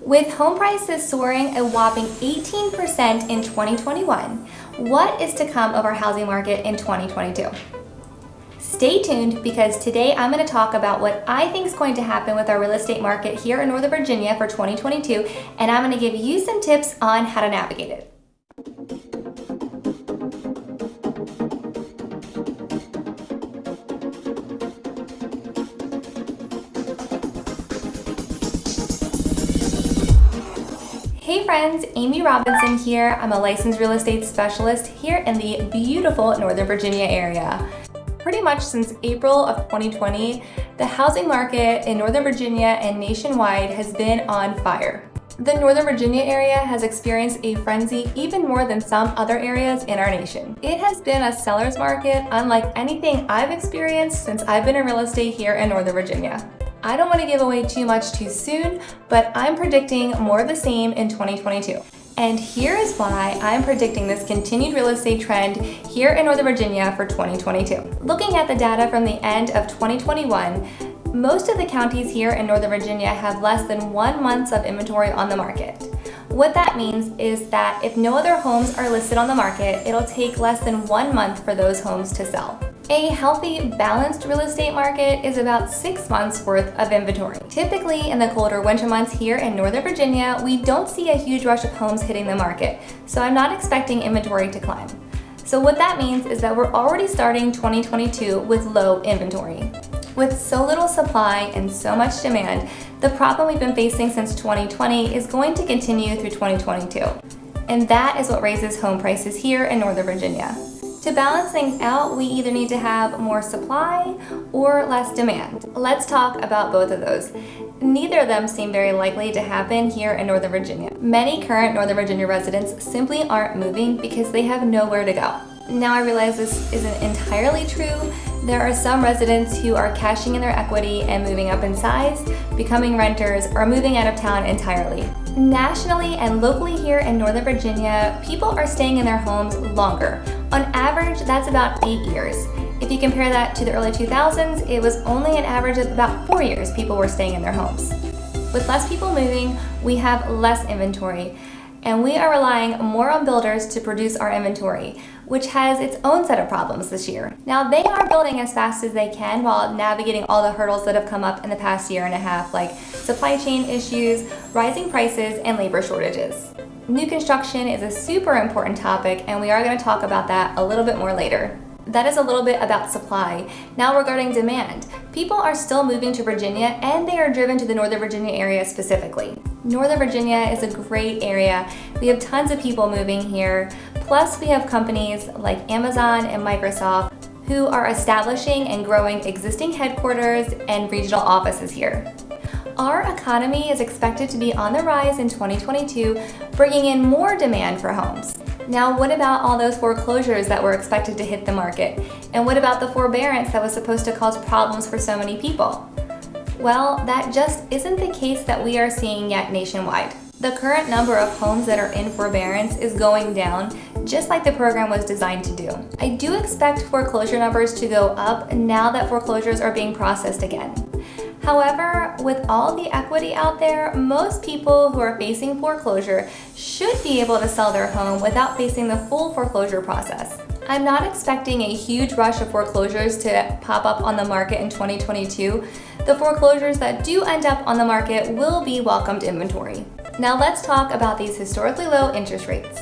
With home prices soaring a whopping 18% in 2021, what is to come of our housing market in 2022? Stay tuned because today I'm going to talk about what I think is going to happen with our real estate market here in Northern Virginia for 2022, and I'm going to give you some tips on how to navigate it. Hey friends, Amy Robinson here. I'm a licensed real estate specialist here in the beautiful Northern Virginia area. Pretty much since April of 2020, the housing market in Northern Virginia and nationwide has been on fire. The Northern Virginia area has experienced a frenzy even more than some other areas in our nation. It has been a seller's market unlike anything I've experienced since I've been in real estate here in Northern Virginia. I don't want to give away too much too soon, but I'm predicting more of the same in 2022. And here is why I'm predicting this continued real estate trend here in Northern Virginia for 2022. Looking at the data from the end of 2021, most of the counties here in Northern Virginia have less than 1 month of inventory on the market. What that means is that if no other homes are listed on the market, it'll take less than 1 month for those homes to sell. A healthy, balanced real estate market is about 6 months worth of inventory. Typically, in the colder winter months here in Northern Virginia, we don't see a huge rush of homes hitting the market, so I'm not expecting inventory to climb. So what that means is that we're already starting 2022 with low inventory. With so little supply and so much demand, the problem we've been facing since 2020 is going to continue through 2022. And that is what raises home prices here in Northern Virginia. To balance things out, we either need to have more supply or less demand. Let's talk about both of those. Neither of them seem very likely to happen here in Northern Virginia. Many current Northern Virginia residents simply aren't moving because they have nowhere to go. Now I realize this isn't entirely true. There are some residents who are cashing in their equity and moving up in size, becoming renters, or moving out of town entirely. Nationally and locally here in Northern Virginia, people are staying in their homes longer. On average, that's about 8 years. If you compare that to the early 2000s, it was only an average of about 4 years people were staying in their homes. With less people moving, we have less inventory, and we are relying more on builders to produce our inventory, which has its own set of problems this year. Now, they are building as fast as they can while navigating all the hurdles that have come up in the past year and a half, like supply chain issues, rising prices, and labor shortages. New construction is a super important topic, and we are going to talk about that a little bit more later. That is a little bit about supply. Now regarding demand, people are still moving to Virginia, and they are driven to the Northern Virginia area specifically. Northern Virginia is a great area. We have tons of people moving here. Plus, we have companies like Amazon and Microsoft who are establishing and growing existing headquarters and regional offices here. Our economy is expected to be on the rise in 2022, bringing in more demand for homes. Now, what about all those foreclosures that were expected to hit the market? And what about the forbearance that was supposed to cause problems for so many people? Well, that just isn't the case that we are seeing yet nationwide. The current number of homes that are in forbearance is going down, just like the program was designed to do. I do expect foreclosure numbers to go up now that foreclosures are being processed again. However, with all the equity out there, most people who are facing foreclosure should be able to sell their home without facing the full foreclosure process. I'm not expecting a huge rush of foreclosures to pop up on the market in 2022. The foreclosures that do end up on the market will be welcomed inventory. Now let's talk about these historically low interest rates.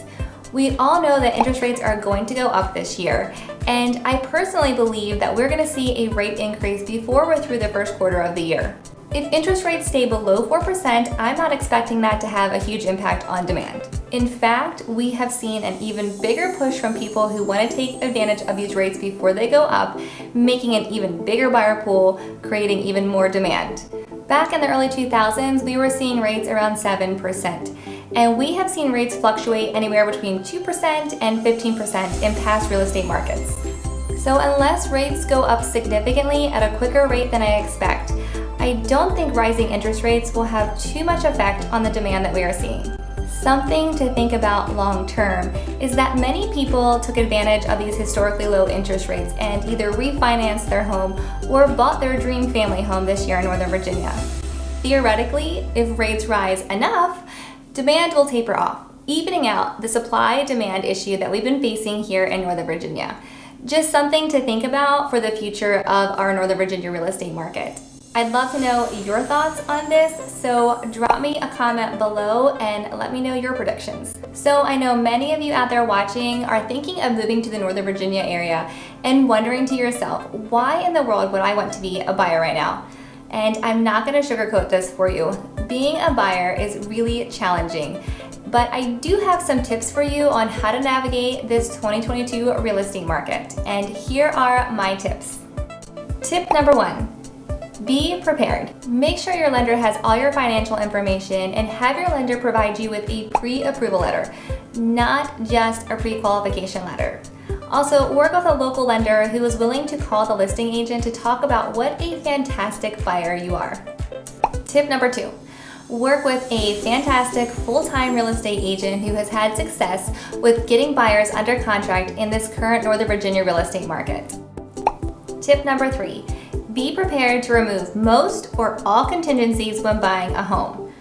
We all know that interest rates are going to go up this year, and I personally believe that we're going to see a rate increase before we're through the first quarter of the year. If interest rates stay below 4%, I'm not expecting that to have a huge impact on demand. In fact, we have seen an even bigger push from people who want to take advantage of these rates before they go up, making an even bigger buyer pool, creating even more demand. Back in the early 2000s, we were seeing rates around 7%. And we have seen rates fluctuate anywhere between 2% and 15% in past real estate markets. So unless rates go up significantly at a quicker rate than I expect, I don't think rising interest rates will have too much effect on the demand that we are seeing. Something to think about long term is that many people took advantage of these historically low interest rates and either refinanced their home or bought their dream family home this year in Northern Virginia. Theoretically, if rates rise enough, demand will taper off, evening out the supply-demand issue that we've been facing here in Northern Virginia. Just something to think about for the future of our Northern Virginia real estate market. I'd love to know your thoughts on this, so drop me a comment below and let me know your predictions. So I know many of you out there watching are thinking of moving to the Northern Virginia area and wondering to yourself, why in the world would I want to be a buyer right now? And I'm not going to sugarcoat this for you. Being a buyer is really challenging, but I do have some tips for you on how to navigate this 2022 real estate market. And here are my tips. Tip number 1. Be prepared. Make sure your lender has all your financial information and have your lender provide you with a pre-approval letter, not just a pre-qualification letter. Also, work with a local lender who is willing to call the listing agent to talk about what a fantastic buyer you are. Tip number 2. Work with a fantastic full-time real estate agent who has had success with getting buyers under contract in this current Northern Virginia real estate market. Tip number 3. Be prepared to remove most or all contingencies when buying a home.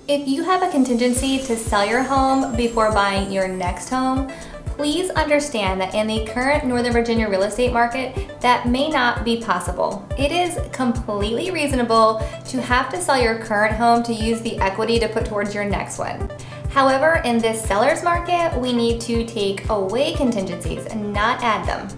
If you have a contingency to sell your home before buying your next home, please understand that in the current Northern Virginia real estate market, that may not be possible. It is completely reasonable to have to sell your current home to use the equity to put towards your next one. However, in this seller's market, we need to take away contingencies and not add them.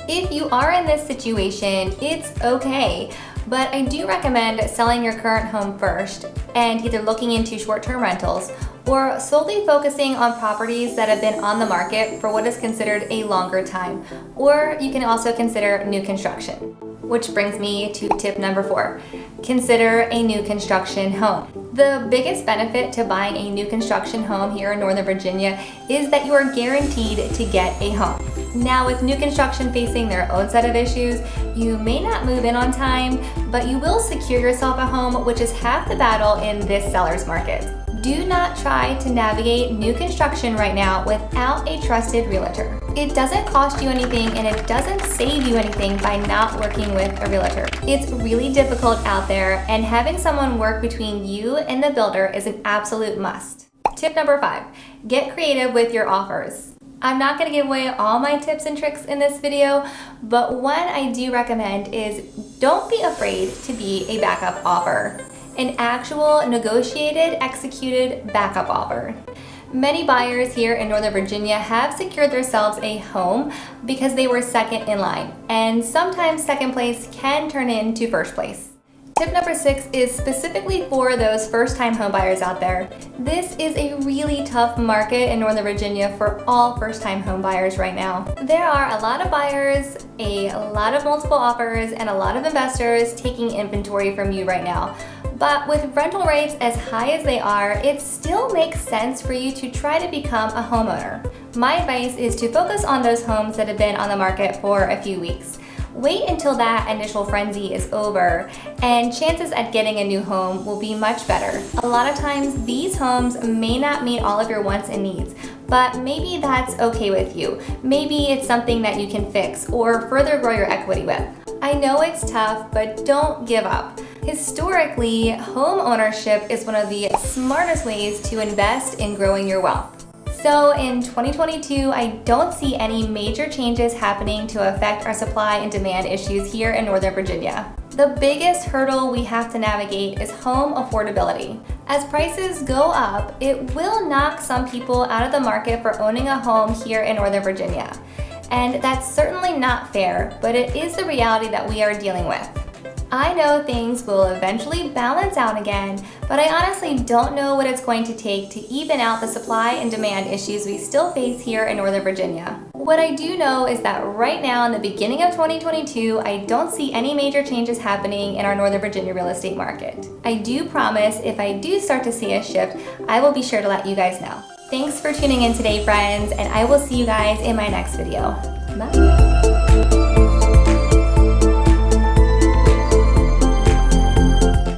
If you are in this situation, it's okay, but I do recommend selling your current home first and either looking into short-term rentals or solely focusing on properties that have been on the market for what is considered a longer time. Or you can also consider new construction. Which brings me to tip number 4. Consider a new construction home. The biggest benefit to buying a new construction home here in Northern Virginia is that you are guaranteed to get a home. Now, with new construction facing their own set of issues, you may not move in on time, but you will secure yourself a home, which is half the battle in this seller's market. Do not try to navigate new construction right now without a trusted realtor. It doesn't cost you anything and it doesn't save you anything by not working with a realtor. It's really difficult out there, and having someone work between you and the builder is an absolute must. Tip number 5, get creative with your offers. I'm not going to give away all my tips and tricks in this video, but one I do recommend is don't be afraid to be a backup offer. An actual negotiated, executed backup offer. Many buyers here in Northern Virginia have secured themselves a home because they were second in line, and sometimes second place can turn into first place. Tip number 6 is specifically for those first-time home buyers out there. This is a really tough market in Northern Virginia for all first-time home buyers right now. There are a lot of buyers, a lot of multiple offers, and a lot of investors taking inventory from you right now. But with rental rates as high as they are, it still makes sense for you to try to become a homeowner. My advice is to focus on those homes that have been on the market for a few weeks. Wait until that initial frenzy is over, and chances at getting a new home will be much better. A lot of times, these homes may not meet all of your wants and needs, but maybe that's okay with you. Maybe it's something that you can fix or further grow your equity with. I know it's tough, but don't give up. Historically, home ownership is one of the smartest ways to invest in growing your wealth. So in 2022, I don't see any major changes happening to affect our supply and demand issues here in Northern Virginia. The biggest hurdle we have to navigate is home affordability. As prices go up, it will knock some people out of the market for owning a home here in Northern Virginia. And that's certainly not fair, but it is the reality that we are dealing with. I know things will eventually balance out again, but I honestly don't know what it's going to take to even out the supply and demand issues we still face here in Northern Virginia. What I do know is that right now in the beginning of 2022, I don't see any major changes happening in our Northern Virginia real estate market. I do promise if I do start to see a shift, I will be sure to let you guys know. Thanks for tuning in today, friends, and I will see you guys in my next video. Bye.